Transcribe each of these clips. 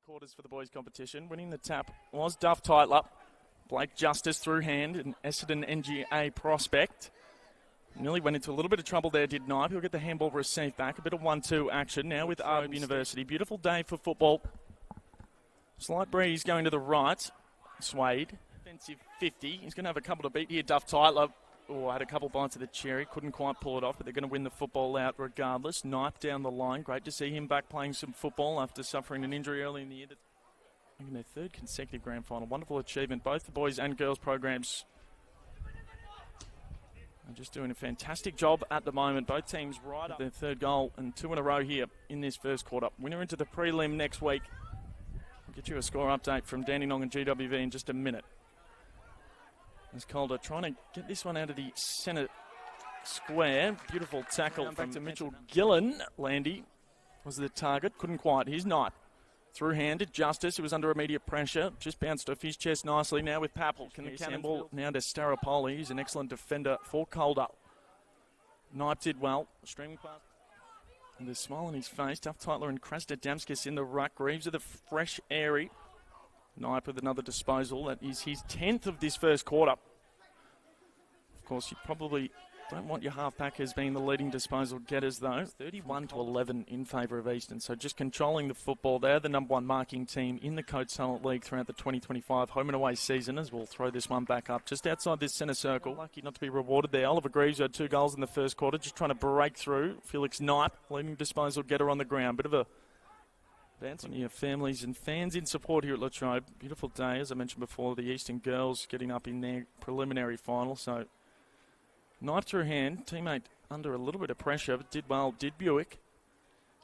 quarters for the boys' competition. Winning the tap was Duff Tytler. Blake Justice through hand, an Essendon NGA prospect. Nearly went into a little bit of trouble there, did Kneipp. He'll get the handball received back. A bit of 1-2 action now with Arb University. Beautiful day for football. Slight breeze going to the right. Swade. Defensive 50. He's going to have a couple to beat here. Duff Tytler had a couple bites of the cherry. Couldn't quite pull it off, but they're going to win the football out regardless. Kneipp down the line. Great to see him back playing some football after suffering an injury early in the year. In their third consecutive grand final. Wonderful achievement. Both the boys and girls programs are just doing a fantastic job at the moment. Both teams right up their third goal and 2 in a row here in this first quarter. Winner into the prelim next week. I'll get you a score update from Dandenong and GWV in just a minute. As Calder trying to get this one out of the centre square. Beautiful tackle back to Mitchell Gillen. Landy was the target. Couldn't quite. Here's Kneipp. Through hand to Justice, who was under immediate pressure. Just bounced off his chest nicely now with Papple. Can the cannonball now to Staropoli. He's an excellent defender for Calder. Kneipp did well. Streaming past. And a smile on his face. Duff Tytler and Krasnodamskis in the ruck. Reeves with a fresh airy. Kneipp with another disposal. That is his 10th of this first quarter. Of course, you probably don't want your half-backers being the leading disposal getters, though. 31-11 in favour of Eastern. So just controlling the football. They're the number one marking team in the Coates Talent League throughout the 2025 home and away season, as we'll throw this one back up just outside this centre circle. Lucky not to be rewarded there. Oliver Greaves had 2 goals in the first quarter, just trying to break through. Felix Kneipp, leading disposal getter on the ground. Bit of a dance on your families and fans in support here at Latrobe. Beautiful day, as I mentioned before. The Eastern girls getting up in their preliminary final, so Kneipp through hand, teammate under a little bit of pressure, but did well, did Buick.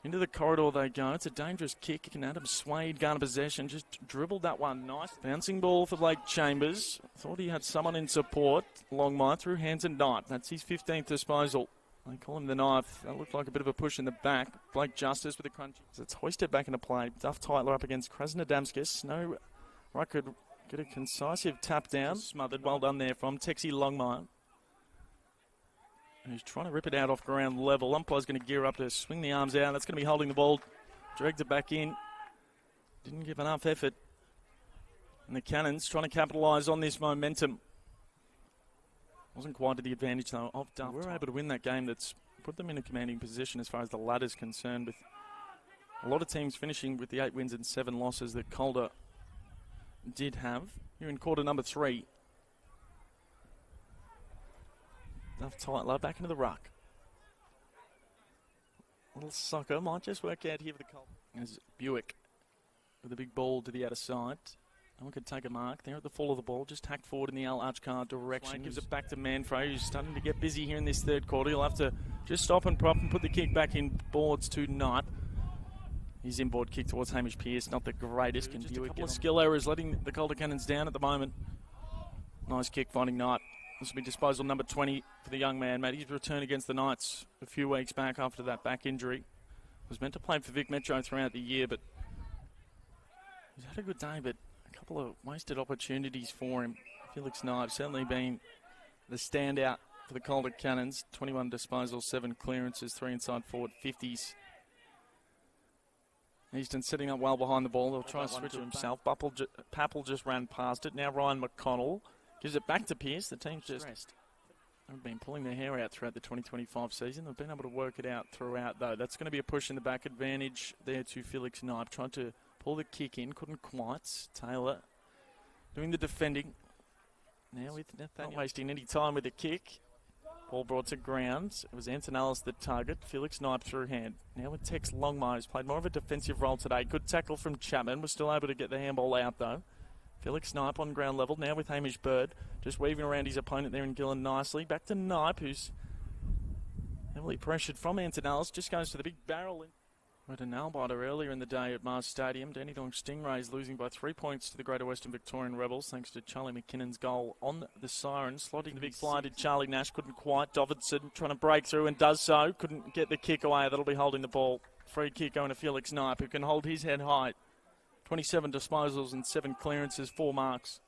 Into the corridor they go. It's a dangerous kick, and Adam Swade garnered possession, just dribbled that one nice. Bouncing ball for Blake Chambers. Thought he had someone in support. Longmire through hands and Kneipp. That's his 15th disposal. They call him the knife. That looked like a bit of a push in the back. Blake Justice with a crunch. It's hoisted back into play. Duff Tytler up against Krasnodamskis. No, right, could get a concisive tap down. Smothered. Well done there from Texie Longmire. He's trying to rip it out off ground level. Umpire's going to gear up to swing the arms out. That's going to be holding the ball. Dragged it back in. Didn't give enough effort. And the Cannons trying to capitalise on this momentum. Wasn't quite to the advantage, though, of Duff. We were able to win that game. That's put them in a commanding position as far as the ladder's concerned, with a lot of teams finishing with the 8 wins and 7 losses that Calder did have. Here in quarter number 3. Duff Tytler back into the ruck. Little soccer might just work out here for the Colts. As Buick with a big ball to the outer side. No one could take a mark there at the fall of the ball. Just hacked forward in the Al Archcar direction. Gives it back to Manfro, who's starting to get busy here in this third quarter. He'll have to just stop and prop and put the kick back in boards to Kneipp. His inboard kick towards Hamish Pearce, not the greatest. Can just a couple of skill errors letting the Calder Cannons down at the moment. Nice kick finding Kneipp. This will be disposal number 20 for the young man. Made his return against the Knights a few weeks back after that back injury. Was meant to play for Vic Metro throughout the year, but he's had a good day, but a couple of wasted opportunities for him. Felix Kneipp certainly been the standout for the Calder Cannons. 21 disposals, 7 clearances, 3 inside forward 50s. Easton sitting up well behind the ball. They'll try to switch it himself. Papple just ran past it. Now Ryan McConnell gives it back to Pearce. The team's just they've been pulling their hair out throughout the 2025 season. They've been able to work it out throughout, though. That's going to be a push in the back. Advantage there to Felix Kneipp. Tried to pull the kick in. Couldn't quite. Taylor doing the defending. Now with Nathaniel. Not wasting any time with the kick. Ball brought to ground. It was Antonellis the target. Felix Kneipp through hand. Now with Tex Longmire, who's played more of a defensive role today. Good tackle from Chapman. Was still able to get the handball out, though. Felix Kneipp on ground level, now with Hamish Bird. Just weaving around his opponent there in Gillen nicely. Back to Kneipp, who's heavily pressured from Antonellis. Just goes to the big barrel. We had a nail-biter earlier in the day at Mars Stadium. Dandenong Stingrays losing by 3 points to the Greater Western Victorian Rebels, thanks to Charlie McKinnon's goal on the siren. Slotting the big fly to Charlie Nash. Couldn't quite. Davidson trying to break through and does so. Couldn't get the kick away. That'll be holding the ball. Free kick going to Felix Kneipp, who can hold his head high. 27 disposals and 7 clearances, 4 marks.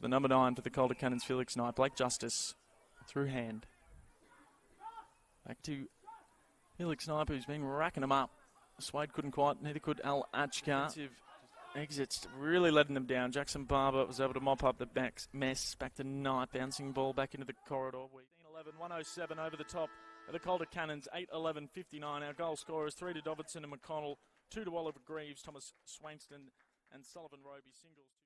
The number 9 for the Calder Cannons, Felix Kneipp. Blake Justice through hand. Back to Felix Kneipp, who's been racking them up. Swade couldn't quite, neither could Al Achkar. exits really letting them down. Jackson Barber was able to mop up the mess. Back to Kneipp, bouncing ball back into the corridor. 11, 107 over the top of the Calder Cannons, 8-11-59. Our goal scorers, 3 to Davidson and McConnell, 2 to Oliver Greaves, Thomas Swainston and Sullivan Roby singles.